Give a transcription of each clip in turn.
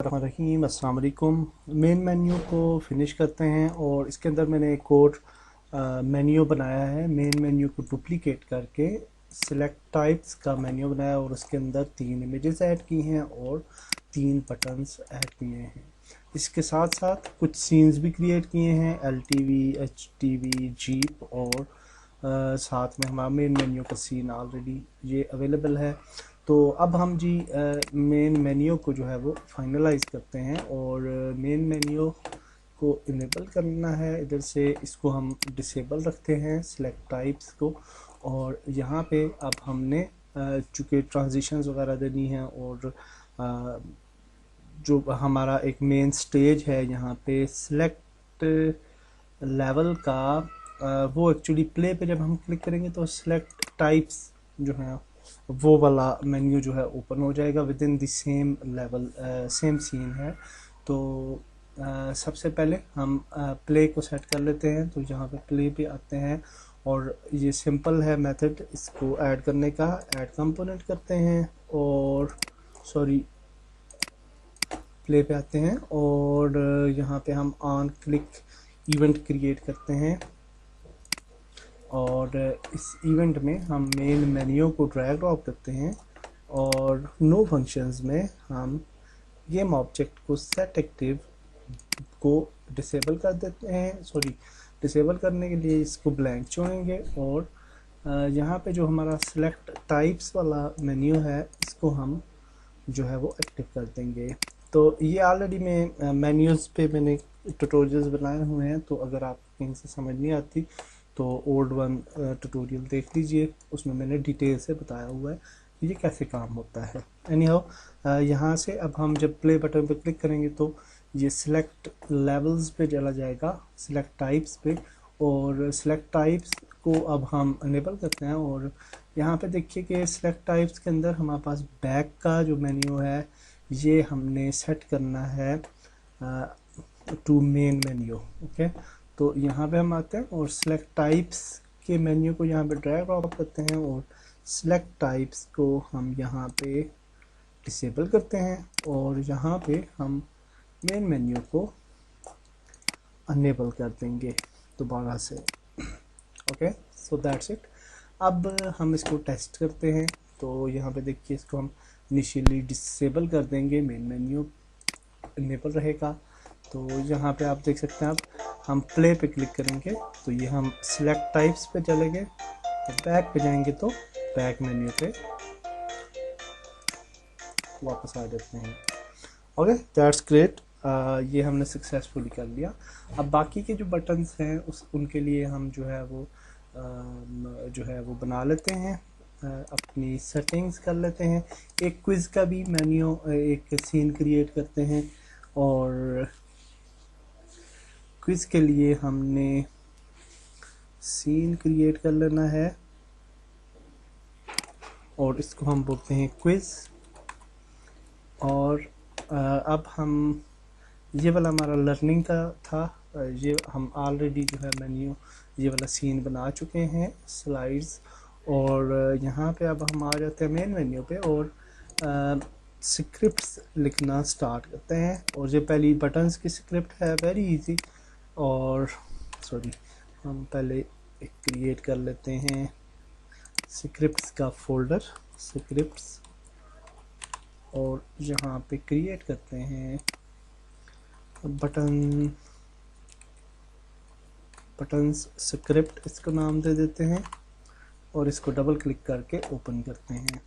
रहीम अस्सलाम वालेकुम। Main menu को फिनिश करते हैं और इसके अंदर मैंने एक और मेन्यू बनाया है। मेन मेन्यू को डुप्लीकेट करके सिलेक्ट टाइप्स का मेन्यू बनाया और उसके अंदर 3 इमेजेस ऐड की हैं और 3 बटन्स ऐड किए हैं। इसके साथ साथ कुछ सीन्स भी क्रिएट किए हैं, LTV, HTV, जीप और साथ में हमारा मेन मेन्यू का सीन ऑलरेडी ये अवेलेबल है। तो अब हम जी मेन मेन्यू को जो है वो फाइनलाइज करते हैं और मेन मेन्यू को इनेबल करना है। इधर से इसको हम डिसेबल रखते हैं सिलेक्ट टाइप्स को, और यहाँ पे अब हमने चूँकि ट्रांजिशंस वगैरह देनी है और जो हमारा एक मेन स्टेज है यहाँ पे सिलेक्ट लेवल का वो एक्चुअली प्ले पे जब हम क्लिक करेंगे तो सिलेक्ट टाइप्स जो है वो वाला मेन्यू जो है ओपन हो जाएगा within the same level, same scene है। तो सबसे पहले हम प्ले को सेट कर लेते हैं। तो यहाँ पे प्ले पे आते हैं और ये सिंपल है मेथड इसको ऐड करने का। ऐड कंपोनेंट करते हैं और प्ले पे आते हैं और यहाँ पे हम ऑन क्लिक इवेंट क्रिएट करते हैं और इस इवेंट में हम मेन मेन्यू को ड्रैग ड्रॉप करते हैं और नो फंक्शंस में हम गेम ऑब्जेक्ट को सेट एक्टिव को डिसेबल कर देते हैं। डिसेबल करने के लिए इसको ब्लैंक छोड़ेंगे और यहाँ पे जो हमारा सिलेक्ट टाइप्स वाला मेन्यू है इसको हम जो है वो एक्टिव कर देंगे। तो ये ऑलरेडी मैं मेन्यूज़ पे मैंने ट्यूटोरियल्स बनाए हुए हैं, तो अगर आप कहीं से समझ नहीं आती तो ओल्ड वन ट्यूटोरियल देख लीजिए, उसमें मैंने डिटेल से बताया हुआ है ये कैसे काम होता है। एनी हाउ यहाँ से अब हम जब प्ले बटन पर क्लिक करेंगे तो ये सिलेक्ट लेवल्स पे चला जाएगा, सिलेक्ट टाइप्स पे, और सिलेक्ट टाइप्स को अब हम अनेबल करते हैं। और यहाँ पे देखिए कि सिलेक्ट टाइप्स के अंदर हमारे पास बैक का जो मेन्यू है ये हमने सेट करना है टू मेन मेन्यू। ओके, तो यहाँ पे हम आते हैं और सिलेक्ट टाइप्स के मेन्यू को यहाँ पे ड्रैग ड्रॉप करते हैं और सिलेक्ट टाइप्स को हम यहाँ पे डिसेबल करते हैं और यहाँ पे हम मेन मेन्यू को अनेबल कर देंगे दोबारा से। Okay, so that's it. अब हम इसको टेस्ट करते हैं। तो यहाँ पे देखिए इसको हम इनिशियली डिसेबल कर देंगे, मेन मेन्यू इनेबल रहेगा। तो यहाँ पे आप देख सकते हैं, अब हम प्ले पे क्लिक करेंगे तो ये हम सिलेक्ट टाइप्स पे चले गए, बैक पे जाएंगे तो बैक मेन्यू पे वापस आ जाते हैं। Okay, that's great. ये हमने सक्सेसफुली कर लिया। अब बाकी के जो बटन्स हैं उनके लिए हम जो है वो बना लेते हैं, अपनी सेटिंग्स कर लेते हैं। एक क्विज़ का भी मेन्यू, एक सीन क्रिएट करते हैं और क्विज़ के लिए हमने सीन क्रिएट कर लेना है और इसको हम बोलते हैं क्विज़। और अब हम ये वाला हमारा लर्निंग का था, ये हम ऑलरेडी जो है मेन्यू ये वाला सीन बना चुके हैं स्लाइड्स। और यहाँ पे अब हम आ जाते हैं मेन मेन्यू पे और स्क्रिप्ट्स लिखना स्टार्ट करते हैं। और ये पहली बटन्स की स्क्रिप्ट है, वेरी इजी। और हम पहले एक क्रिएट कर लेते हैं स्क्रिप्ट्स का फोल्डर, स्क्रिप्ट्स, और यहाँ पे क्रिएट करते हैं बटन्स स्क्रिप्ट, इसको नाम दे देते हैं और इसको डबल क्लिक करके ओपन करते हैं।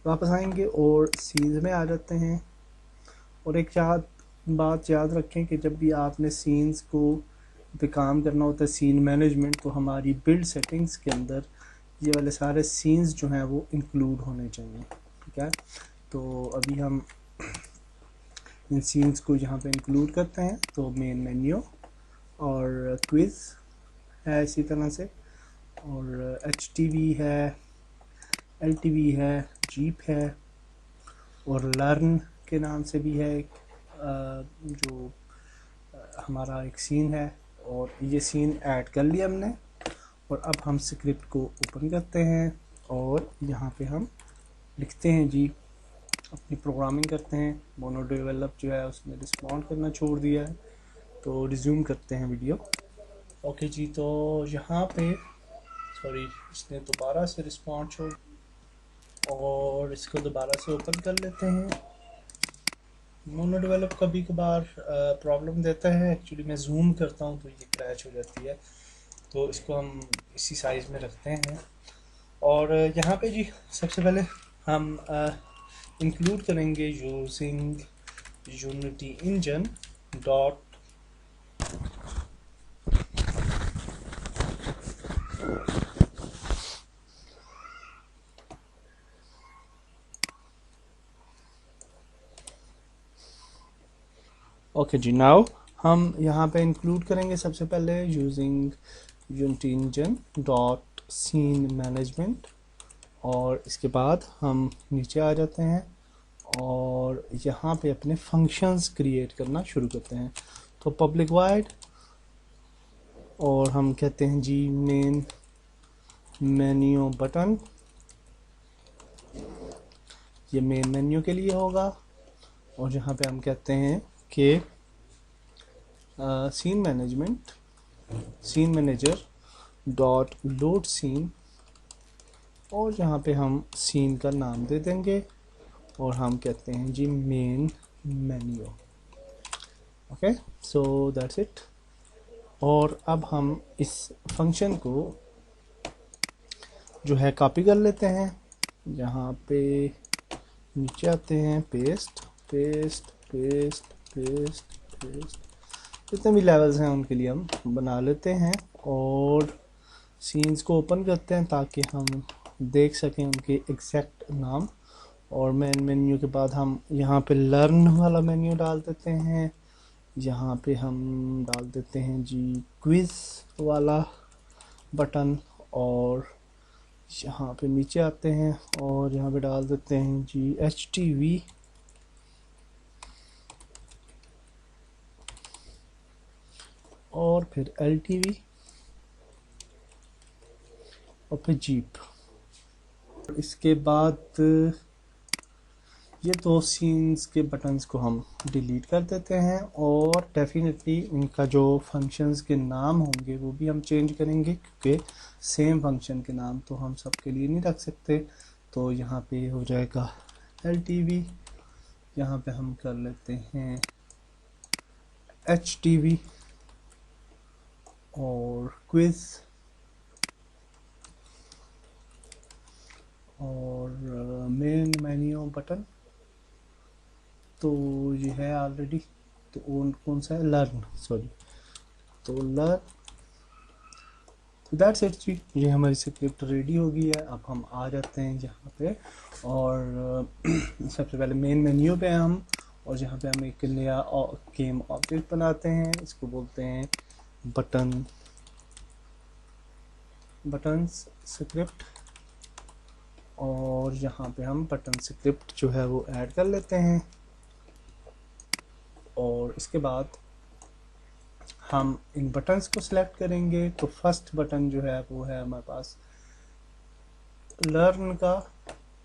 वापस आएंगे और सीन्स में आ जाते हैं। और एक बात याद रखें कि जब भी आपने सीन्स को पे काम करना होता है, सीन मैनेजमेंट, तो हमारी बिल्ड सेटिंग्स के अंदर ये वाले सारे सीन्स जो हैं वो इंक्लूड होने चाहिए। ठीक है, तो अभी हम इन सीन्स को यहाँ पे इंक्लूड करते हैं। तो मेन मेन्यू और क्विज़ है इसी तरह से, और HTV है, LTV है, जीप है, और लर्न के नाम से भी है एक जो हमारा एक सीन है। और ये सीन ऐड कर लिया हमने। और अब हम स्क्रिप्ट को ओपन करते हैं और यहाँ पे हम लिखते हैं जी अपनी प्रोग्रामिंग करते हैं। मोनो डेवलप जो है उसने रिस्पॉन्ड करना छोड़ दिया है, तो रिज्यूम करते हैं वीडियो। ओके जी, तो यहाँ पे सॉरी इसने दोबारा से रिस्पॉन्ड छोड़, और इसको दोबारा से ओपन कर लेते हैं। मोनो डेवलप कभी कभार प्रॉब्लम देता है, एक्चुअली मैं जूम करता हूँ तो ये क्रैश हो जाती है, तो इसको हम इसी साइज़ में रखते हैं। और यहाँ पे जी सबसे पहले हम इंक्लूड करेंगे using Unity engine dot okay जी। नाउ हम यहाँ पे इंक्लूड करेंगे सबसे पहले using Unity engine dot scene management, और इसके बाद हम नीचे आ जाते हैं और यहाँ पे अपने फंक्शंस क्रिएट करना शुरू करते हैं। तो पब्लिक वाइड, और हम कहते हैं जी मेन मेन्यू बटन, ये मेन मेन्यू के लिए होगा। और यहाँ पे हम कहते हैं कि scene manager dot load scene, और यहाँ पे हम सीन का नाम दे देंगे और हम कहते हैं जी main menu. Okay, so that's it. और अब हम इस फंक्शन को जो है कॉपी कर लेते हैं। यहाँ पे नीचे आते हैं, paste paste paste paste paste, जितने भी लेवल्स हैं उनके लिए हम बना लेते हैं, और सीन्स को ओपन करते हैं ताकि हम देख सकें उनके एग्जैक्ट नाम। और मेन मेन्यू के बाद हम यहाँ पे लर्न वाला मेन्यू डाल देते हैं, यहाँ पे हम डाल देते हैं जी क्विज़ वाला बटन, और यहाँ पे नीचे आते हैं और यहाँ पे डाल देते हैं जी HTV, और फिर LTV, और फिर जीप। इसके बाद ये दो सीन्स के बटन्स को हम डिलीट कर देते हैं, और डेफिनेटली इनका जो फंक्शंस के नाम होंगे वो भी हम चेंज करेंगे, क्योंकि सेम फंक्शन के नाम तो हम सबके लिए नहीं रख सकते। तो यहाँ पे हो जाएगा LTV, यहाँ पे हम कर लेते हैं HTV, और क्विज़, और मेन मेन्यू बटन तो ये है ऑलरेडी, तो कौन सा है, लर्न, सॉरी, तो लर्न। तो दैट्स इट जी, ये हमारी स्क्रिप्ट रेडी हो गई है। अब हम आ जाते हैं यहाँ पे, और सबसे पहले मेन मेन्यू पे हम, और यहाँ पे हम एक नया गेम ऑब्जेक्ट बनाते हैं, इसको बोलते हैं बटन्स स्क्रिप्ट, और यहाँ पे हम बटन स्क्रिप्ट जो है वो ऐड कर लेते हैं। और इसके बाद हम इन बटन्स को सिलेक्ट करेंगे। तो फर्स्ट बटन जो है वो है हमारे पास लर्न का,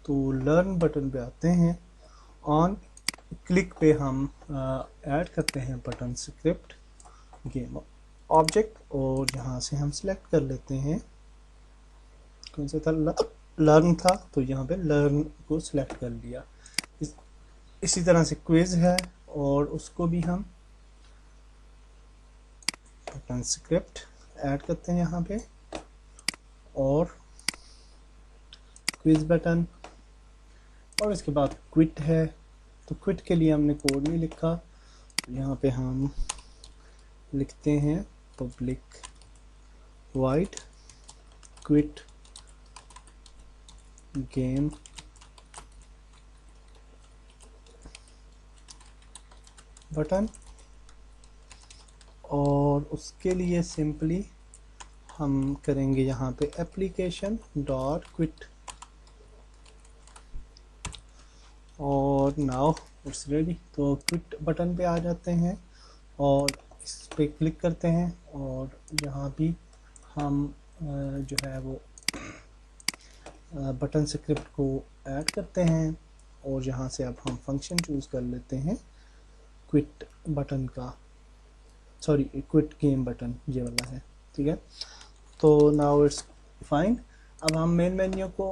तो लर्न बटन पे आते हैं, ऑन क्लिक पे हम ऐड करते हैं बटन स्क्रिप्ट गेम ऑब्जेक्ट, और यहाँ से हम सिलेक्ट कर लेते हैं कौन सा था, लर्न था, तो यहाँ पे लर्न को सिलेक्ट कर लिया। इसी तरह से क्विज है, और उसको भी हम बटन स्क्रिप्ट ऐड करते हैं यहाँ पे, और क्विज बटन, और इसके बाद क्विट है। तो क्विट के लिए हमने कोड नहीं लिखा, यहाँ पे हम लिखते हैं public wide quit game button, और उसके लिए सिंपली हम करेंगे यहाँ पे एप्लीकेशन डॉट क्विट, और नाउ इट्स रेडी। तो क्विट बटन पे आ जाते हैं और इस पे क्लिक करते हैं, और यहाँ भी हम जो है वो बटन स्क्रिप्ट को ऐड करते हैं, और यहाँ से अब हम फंक्शन चूज़ कर लेते हैं क्विट बटन का, सॉरी क्विट गेम बटन ये वाला है, ठीक है। तो नाउ इट्स फाइन। अब हम मेन मेन्यू को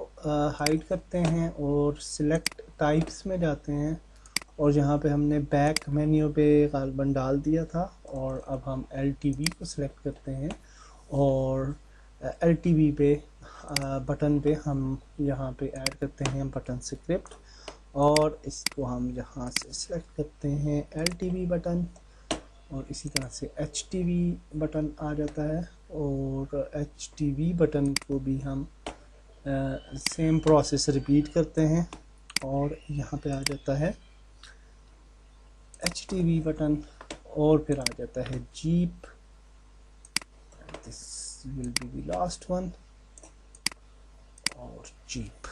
हाइड करते हैं और सिलेक्ट टाइप्स में जाते हैं और जहाँ पे हमने बैक मेन्यू पे गालबन डाल दिया था, और अब हम LTV को सिलेक्ट करते हैं और LTV पे बटन पे हम यहाँ पे ऐड करते हैं बटन स्क्रिप्ट, और इसको हम यहाँ से सिलेक्ट करते हैं LTV बटन, और इसी तरह से HTV बटन आ जाता है, और HTV बटन को भी हम सेम प्रोसेस रिपीट करते हैं और यहाँ पे आ जाता है HTV बटन, और फिर आ जाता है jeep, this will be the last one, और जीप।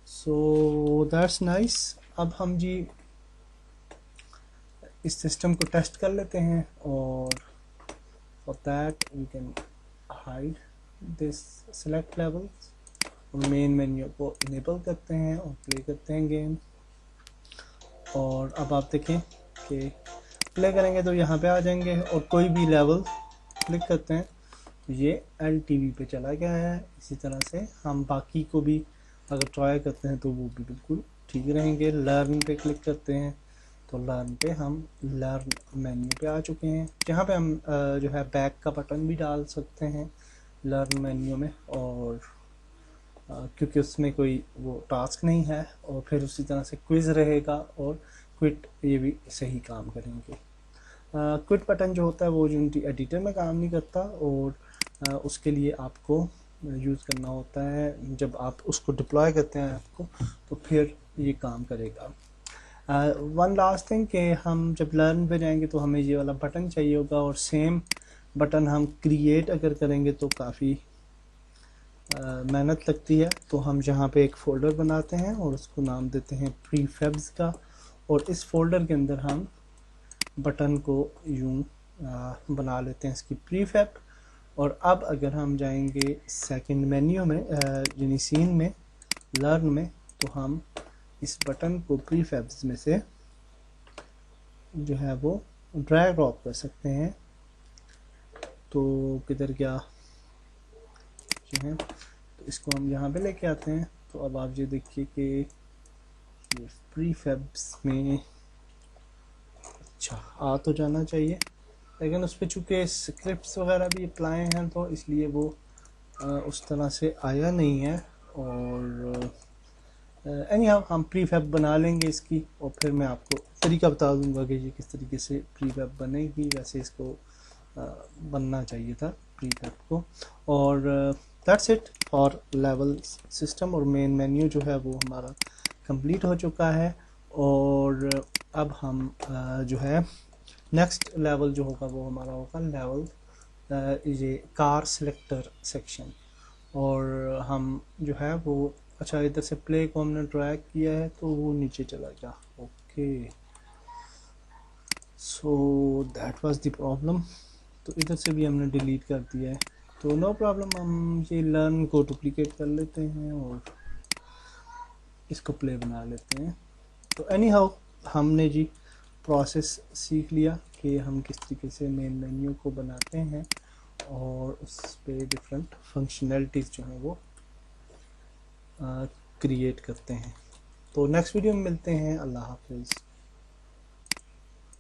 So that's nice. अब हम जी इस सिस्टम को टेस्ट कर लेते हैं, और for that we can hide this select level, main menu को इनेबल करते हैं और प्ले करते हैं गेम। और अब आप देखें कि प्ले करेंगे तो यहाँ पे आ जाएंगे, और कोई भी लेवल क्लिक करते हैं तो ये LTV पे चला गया है। इसी तरह से हम बाकी को भी अगर ट्राई करते हैं तो वो भी बिल्कुल ठीक रहेंगे। लर्न पे क्लिक करते हैं तो लर्न पे हम लर्न मेन्यू पे आ चुके हैं, जहाँ पे हम जो है बैक का बटन भी डाल सकते हैं लर्न मेन्यू में, और क्योंकि उसमें कोई वो टास्क नहीं है, और फिर उसी तरह से क्विज रहेगा और क्विट ये भी सही काम करेंगे। क्विट बटन जो होता है वो यूनिटी एडिटर में काम नहीं करता, और उसके लिए आपको यूज़ करना होता है जब आप उसको डिप्लॉय करते हैं आपको, तो फिर ये काम करेगा। वन लास्ट थिंग कि हम जब लर्न पे जाएंगे तो हमें ये वाला बटन चाहिए होगा, और सेम बटन हम क्रिएट अगर करेंगे तो काफ़ी मेहनत लगती है। तो हम जहाँ पे एक फ़ोल्डर बनाते हैं और उसको नाम देते हैं प्रीफेब्स का, और इस फोल्डर के अंदर हम बटन को यूं बना लेते हैं इसकी प्रीफेब। और अब अगर हम जाएंगे सेकंड मेन्यू में यानी सीन में लर्न में, तो हम इस बटन को प्रीफेब्स में से जो है वो ड्रैग ड्रॉप कर सकते हैं। तो किधर गया जो है, तो इसको हम यहाँ पे लेके आते हैं। तो अब आप ये देखिए कि ये प्रीफेब्स में अच्छा आ तो जाना चाहिए, लेकिन उस पर चूँकि स्क्रिप्ट्स वगैरह भी अप्लाई हैं तो इसलिए वो उस तरह से आया नहीं है। और एनी हाउ हम प्रीफैब बना लेंगे इसकी, और फिर मैं आपको तरीका बता दूंगा कि ये किस तरीके से प्रीफैब बनेगी। वैसे इसको बनना चाहिए था प्रीफैब को। और that's it for level system, और मेन मेन्यू जो है वो हमारा कंप्लीट हो चुका है। और अब हम जो है नेक्स्ट लेवल जो होगा वो हमारा होगा लेवल ये कार सिलेक्टर सेक्शन। और हम जो है वो अच्छा इधर से प्ले को हमने ड्रैग किया है तो वो नीचे चला गया। Okay, so that was the problem. तो इधर से भी हमने डिलीट कर दिया है, तो नो प्रॉब्लम। हम ये लर्न को डुप्लीकेट कर लेते हैं और इसको प्ले बना लेते हैं। तो एनी हाउ हमने जी प्रोसेस सीख लिया कि हम किस तरीके से मेन मेन्यू को बनाते हैं और उस पे डिफरेंट फंक्शनैलिटीज़ जो हैं वो क्रिएट करते हैं। तो नेक्स्ट वीडियो में मिलते हैं। अल्लाह हाफिज़।